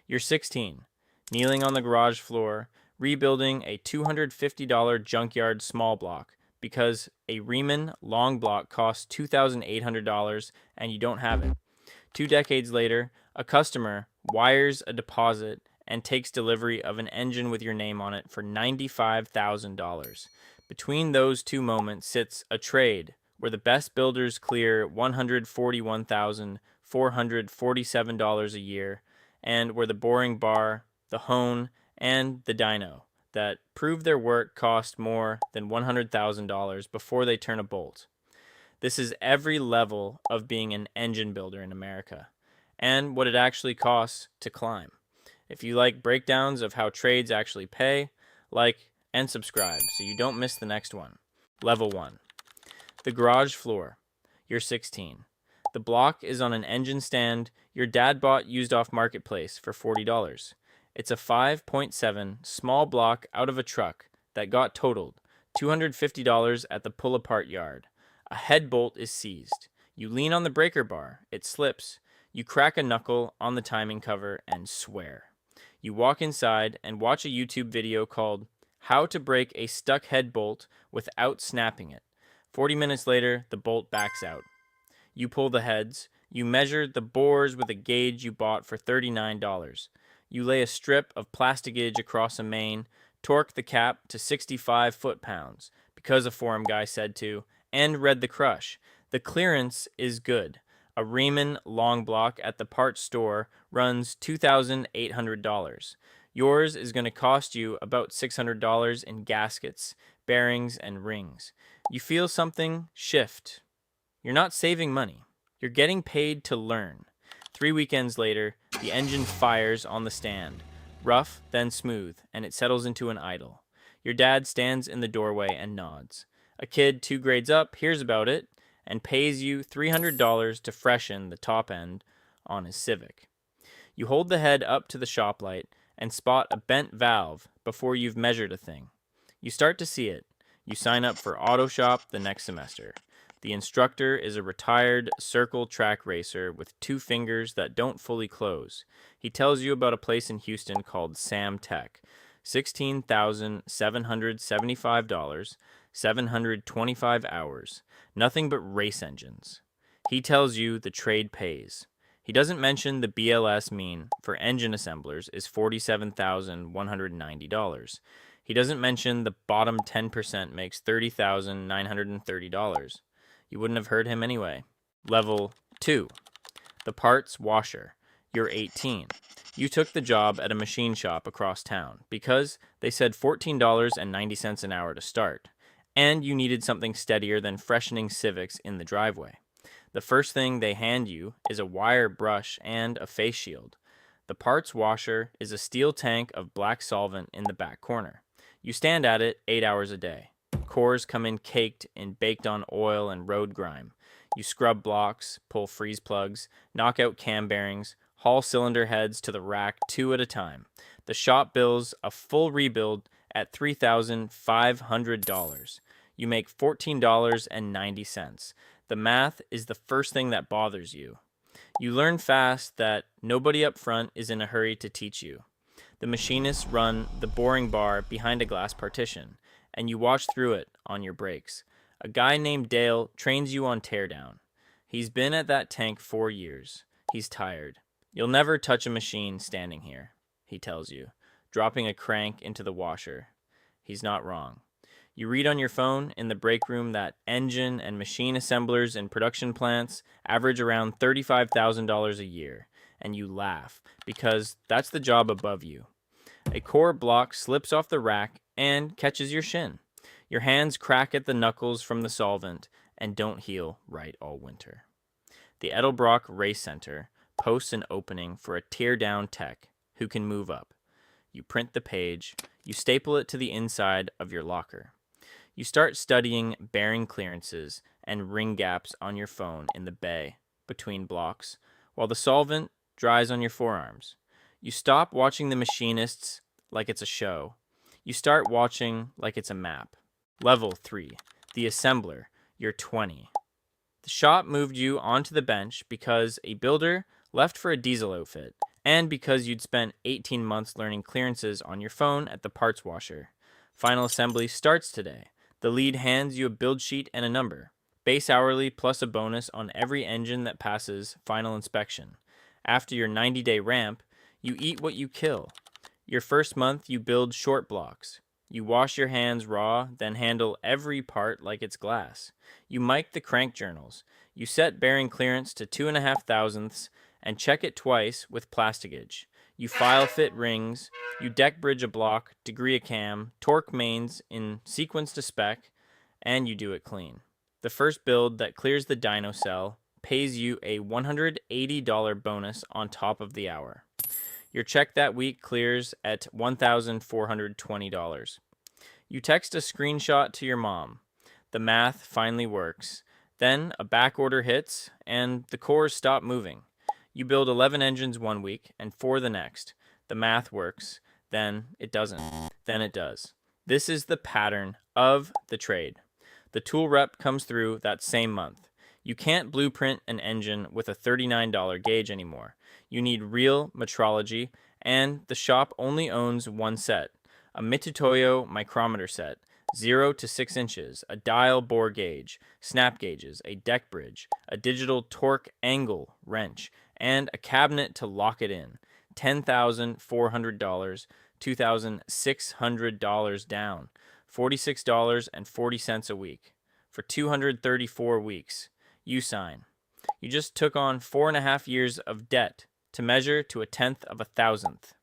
You're 16, kneeling on the garage floor, rebuilding a $250 junkyard small block because a Riemann long block costs $2,800 and you don't have it. 2 decades later, a customer wires a deposit and takes delivery of an engine with your name on it for $95,000. Between those two moments sits a trade where the best builders clear $141,447 a year, and where the boring bar, the hone, and the dyno that prove their work cost more than $100,000 before they turn a bolt. This is every level of being an engine builder in America, and what it actually costs to climb. If you like breakdowns of how trades actually pay, like and subscribe so you don't miss the next one. Level 1. The garage floor. You're 16. The block is on an engine stand your dad bought used off Marketplace for $40. It's a 5.7 small block out of a truck that got totaled, $250 at the pull-apart yard. A head bolt is seized. You lean on the breaker bar. It slips. You crack a knuckle on the timing cover and swear. You walk inside and watch a YouTube video called How to Break a Stuck Head Bolt Without Snapping It. 40 minutes later, the bolt backs out. You pull the heads. You measure the bores with a gauge you bought for $39. You lay a strip of plastigage across a main, torque the cap to 65 foot-pounds, because a forum guy said to, and read the crush. The clearance is good. A Riemann long block at the parts store runs $2,800. Yours is going to cost you about $600 in gaskets, bearings, and rings. You feel something shift. You're not saving money. You're getting paid to learn. 3 weekends later, the engine fires on the stand. Rough, then smooth, and it settles into an idle. Your dad stands in the doorway and nods. A kid 2 grades up hears about it and pays you $300 to freshen the top end on his Civic. You hold the head up to the shop light and spot a bent valve before you've measured a thing. You start to see it. You sign up for auto shop the next semester. The instructor is a retired circle track racer with 2 fingers that don't fully close. He tells you about a place in Houston called Sam Tech. $16,775, 725 hours. Nothing but race engines. He tells you the trade pays. He doesn't mention the BLS mean for engine assemblers is $47,190. He doesn't mention the bottom 10% makes $30,930. You wouldn't have heard him anyway. Level 2. The parts washer. You're 18. You took the job at a machine shop across town because they said $14.90 an hour to start, and you needed something steadier than freshening Civics in the driveway. The first thing they hand you is a wire brush and a face shield. The parts washer is a steel tank of black solvent in the back corner. You stand at it 8 hours a day. Cores come in caked in baked on oil and road grime. You scrub blocks, pull freeze plugs, knock out cam bearings, haul cylinder heads to the rack 2 at a time. The shop bills a full rebuild at $3,500. You make $14.90. The math is the first thing that bothers you. You learn fast that nobody up front is in a hurry to teach you. The machinists run the boring bar behind a glass partition, and you watch through it on your breaks. A guy named Dale trains you on teardown. He's been at that tank 4 years. He's tired. You'll never touch a machine standing here, he tells you, dropping a crank into the washer. He's not wrong. You read on your phone in the break room that engine and machine assemblers in production plants average around $35,000 a year, and you laugh because that's the job above you. A core block slips off the rack and catches your shin. Your hands crack at the knuckles from the solvent and don't heal right all winter. The Edelbrock Race Center posts an opening for a tear-down tech who can move up. You print the page. You staple it to the inside of your locker. You start studying bearing clearances and ring gaps on your phone in the bay between blocks while the solvent dries on your forearms. You stop watching the machinists like it's a show. You start watching like it's a map. Level 3. The assembler. You're 20. The shop moved you onto the bench because a builder left for a diesel outfit, and because you'd spent 18 months learning clearances on your phone at the parts washer. Final assembly starts today. The lead hands you a build sheet and a number. Base hourly plus a bonus on every engine that passes final inspection. After your 90-day ramp, you eat what you kill. Your first month, you build short blocks. You wash your hands raw, then handle every part like it's glass. You mic the crank journals. You set bearing clearance to 2.5 thousandths and check it twice with plastigage. You file fit rings. You deck bridge a block, degree a cam, torque mains in sequence to spec, and you do it clean. The first build that clears the dyno cell pays you a $180 bonus on top of the hour. Your check that week clears at $1,420. You text a screenshot to your mom. The math finally works. Then a back order hits, and the cores stop moving. You build 11 engines one week and 4 the next. The math works. Then it doesn't. Then it does. This is the pattern of the trade. The tool rep comes through that same month. You can't blueprint an engine with a $39 gauge anymore. You need real metrology, and the shop only owns one set, a Mitutoyo micrometer set, 0 to 6 inches, a dial bore gauge, snap gauges, a deck bridge, a digital torque angle wrench, and a cabinet to lock it in. $10,400, $2,600 down, $46.40 a week. For 234 weeks, you sign. You just took on 4.5 years of debt to measure to 1/10 of a thousandth.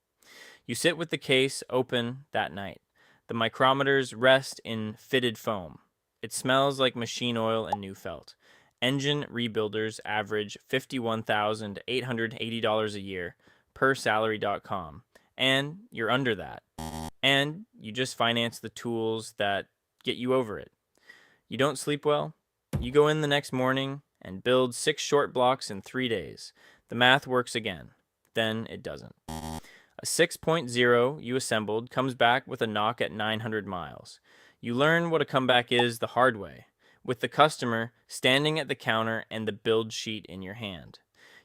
You sit with the case open that night. The micrometers rest in fitted foam. It smells like machine oil and new felt. Engine rebuilders average $51,880 a year per salary.com, and you're under that. And you just finance the tools that get you over it. You don't sleep well? You go in the next morning and build 6 short blocks in 3 days. The math works again. Then it doesn't. A 6.0 you assembled comes back with a knock at 900 miles. You learn what a comeback is the hard way, with the customer standing at the counter and the build sheet in your hand.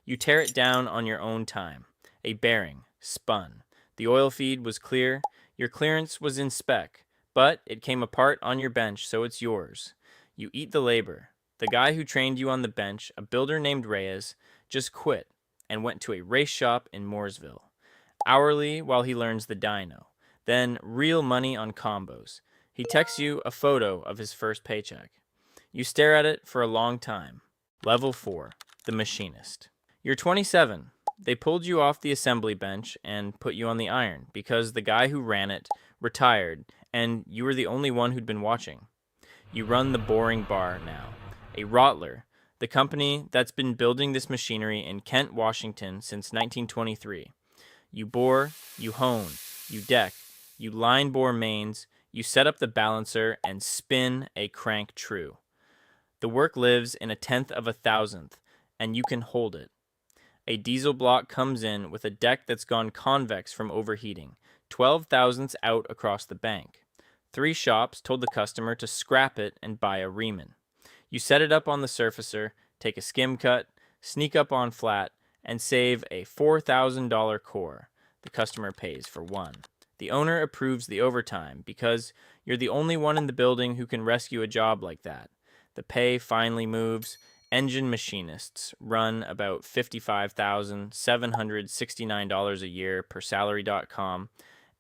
You tear it down on your own time. A bearing, spun. The oil feed was clear. Your clearance was in spec, but it came apart on your bench, so it's yours. You eat the labor. The guy who trained you on the bench, a builder named Reyes, just quit and went to a race shop in Mooresville. Hourly while he learns the dyno. Then real money on combos. He texts you a photo of his first paycheck. You stare at it for a long time. Level 4, the machinist. You're 27. They pulled you off the assembly bench and put you on the iron because the guy who ran it retired and you were the only one who'd been watching. You run the boring bar now. A Rottler, the company that's been building this machinery in Kent, Washington since 1923. You bore, you hone, you deck, you line bore mains, you set up the balancer and spin a crank true. The work lives in 1/10 of a thousandth, and you can hold it. A diesel block comes in with a deck that's gone convex from overheating, 12 thousandths out across the bank. 3 shops told the customer to scrap it and buy a Riemann. You set it up on the surfacer, take a skim cut, sneak up on flat, and save a $4,000 core. The customer pays for one. The owner approves the overtime because you're the only one in the building who can rescue a job like that. The pay finally moves. Engine machinists run about $55,769 a year per salary.com,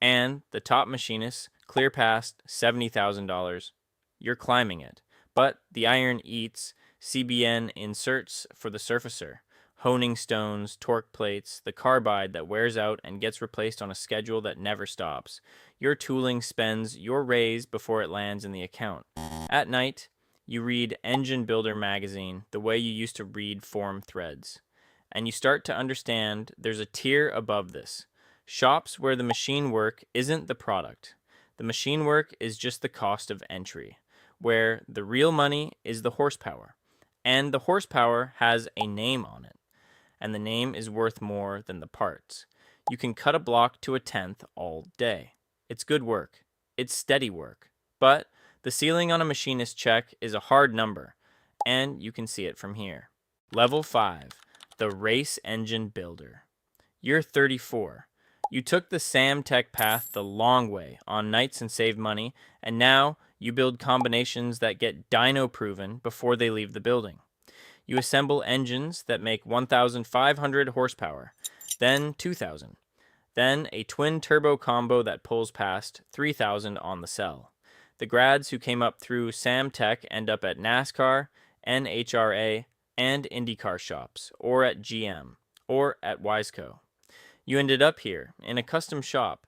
and the top machinists clear past $70,000. You're climbing it, but the iron eats CBN inserts for the surfacer, honing stones, torque plates, the carbide that wears out and gets replaced on a schedule that never stops. Your tooling spends your raise before it lands in the account. At night, you read Engine Builder magazine the way you used to read form threads. And you start to understand there's a tier above this. Shops where the machine work isn't the product. The machine work is just the cost of entry, where the real money is the horsepower. And the horsepower has a name on it. And the name is worth more than the parts. You can cut a block to 1/10 all day. It's good work. It's steady work. But the ceiling on a machinist check is a hard number, and you can see it from here. Level 5, the race engine builder. You're 34. You took the Sam Tech path the long way on nights and saved money, and now you build combinations that get dyno proven before they leave the building. You assemble engines that make 1,500 horsepower, then 2,000, then a twin turbo combo that pulls past 3,000 on the cell. The grads who came up through Sam Tech end up at NASCAR, NHRA, and IndyCar shops, or at GM, or at Wiseco. You ended up here, in a custom shop,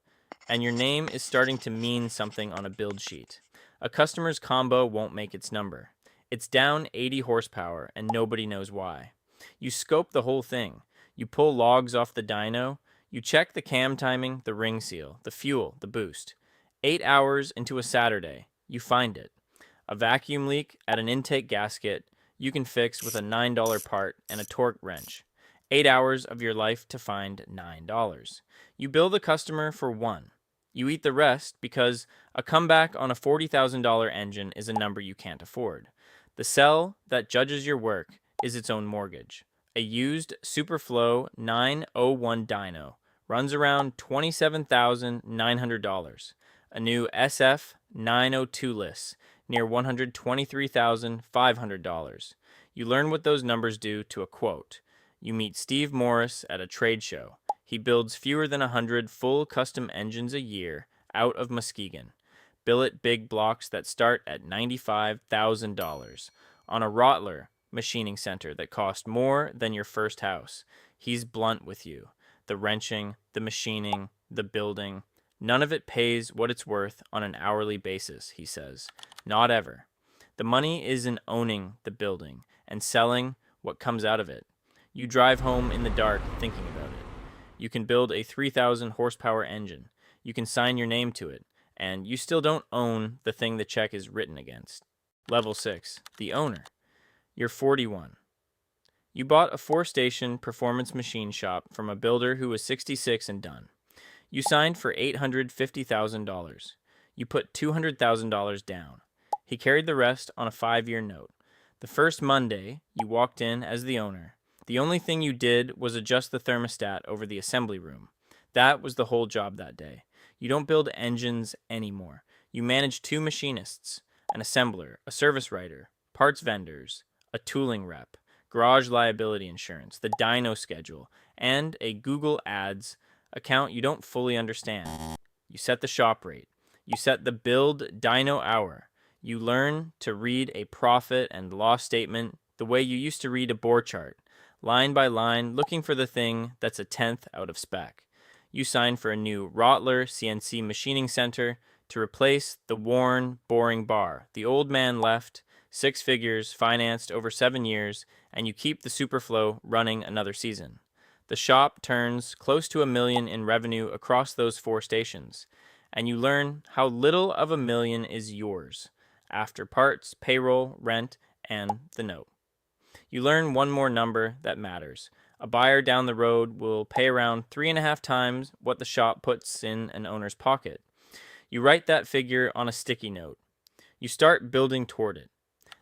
and your name is starting to mean something on a build sheet. A customer's combo won't make its number. It's down 80 horsepower, and nobody knows why. You scope the whole thing. You pull logs off the dyno. You check the cam timing, the ring seal, the fuel, the boost. 8 hours into a Saturday, you find it. A vacuum leak at an intake gasket you can fix with a $9 part and a torque wrench. 8 hours of your life to find $9. You bill the customer for one. You eat the rest because a comeback on a $40,000 engine is a number you can't afford. The cell that judges your work is its own mortgage. A used Superflow 901 dyno runs around $27,900. A new SF 902 list near $123,500. You learn what those numbers do to a quote. You meet Steve Morris at a trade show. He builds fewer than 100 full custom engines a year out of Muskegon. Billet big blocks that start at $95,000 on a Rottler machining center that cost more than your first house. He's blunt with you. The wrenching, the machining, the building. None of it pays what it's worth on an hourly basis, he says. Not ever. The money is in owning the building and selling what comes out of it. You drive home in the dark thinking about it. You can build a 3,000 horsepower engine. You can sign your name to it. And you still don't own the thing the check is written against. Level 6. The owner. You're 41. You bought a 4-station performance machine shop from a builder who was 66 and done. You signed for $850,000. You put $200,000 down. He carried the rest on a 5-year note. The first Monday, you walked in as the owner. The only thing you did was adjust the thermostat over the assembly room. That was the whole job that day. You don't build engines anymore. You manage 2 machinists, an assembler, a service writer, parts vendors, a tooling rep, garage liability insurance, the dyno schedule, and a Google Ads account you don't fully understand. You set the shop rate. You set the build dyno hour. You learn to read a profit and loss statement the way you used to read a bore chart, line by line, looking for the thing that's a tenth out of spec. You sign for a new Rottler CNC machining center to replace the worn, boring bar. The old man left, 6 figures, financed over 7 years, and you keep the Superflow running another season. The shop turns close to $1 million in revenue across those 4 stations, and you learn how little of $1 million is yours, after parts, payroll, rent, and the note. You learn one more number that matters. A buyer down the road will pay around 3.5 times what the shop puts in an owner's pocket. You write that figure on a sticky note. You start building toward it.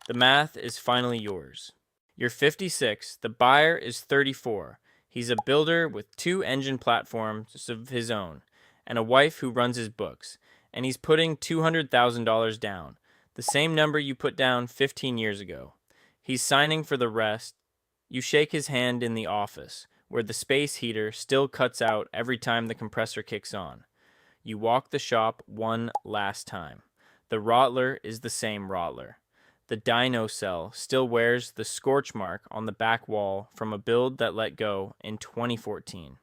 The math is finally yours. You're 56. The buyer is 34. He's a builder with 2 engine platforms of his own and a wife who runs his books. And he's putting $200,000 down, the same number you put down 15 years ago. He's signing for the rest. You shake his hand in the office, where the space heater still cuts out every time the compressor kicks on. You walk the shop one last time. The Rottler is the same Rottler. The dyno cell still wears the scorch mark on the back wall from a build that let go in 2014.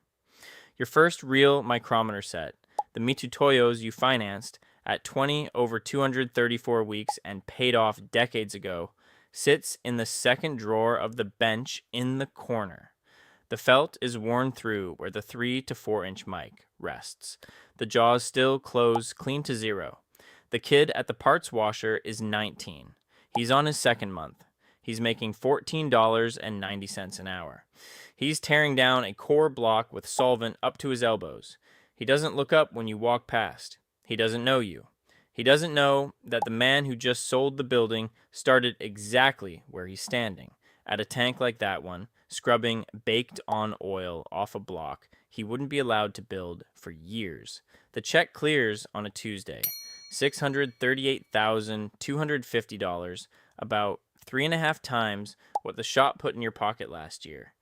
Your first real micrometer set, the Mitutoyos you financed at 20 over 234 weeks and paid off decades ago, sits in the second drawer of the bench in the corner. The felt is worn through where the 3 to 4 inch mic rests. The jaws still close clean to 0. The kid at the parts washer is 19. He's on his 2nd month. He's making $14.90 an hour. He's tearing down a core block with solvent up to his elbows. He doesn't look up when you walk past. He doesn't know you. He doesn't know that the man who just sold the building started exactly where he's standing, at a tank like that one, scrubbing baked-on oil off a block he wouldn't be allowed to build for years. The check clears on a Tuesday. $638,250, about 3.5 times what the shop put in your pocket last year.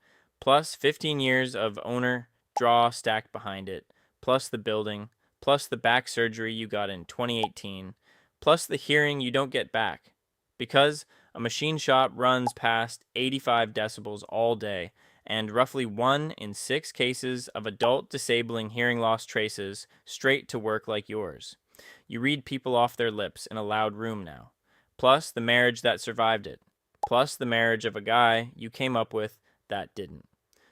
Plus 15 years of owner draw stacked behind it, plus the building, plus the back surgery you got in 2018, plus the hearing you don't get back. Because a machine shop runs past 85 decibels all day, and roughly 1 in 6 cases of adult disabling hearing loss traces straight to work like yours. You read people off their lips in a loud room now. Plus the marriage that survived it. Plus the marriage of a guy you came up with that didn't.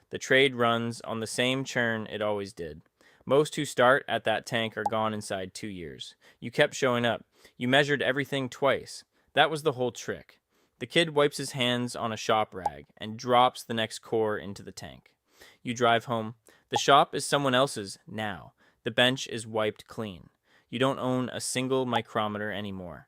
The trade runs on the same churn it always did. Most who start at that tank are gone inside 2 years. You kept showing up. You measured everything twice. That was the whole trick. The kid wipes his hands on a shop rag and drops the next core into the tank. You drive home. The shop is someone else's now. The bench is wiped clean. You don't own a single micrometer anymore.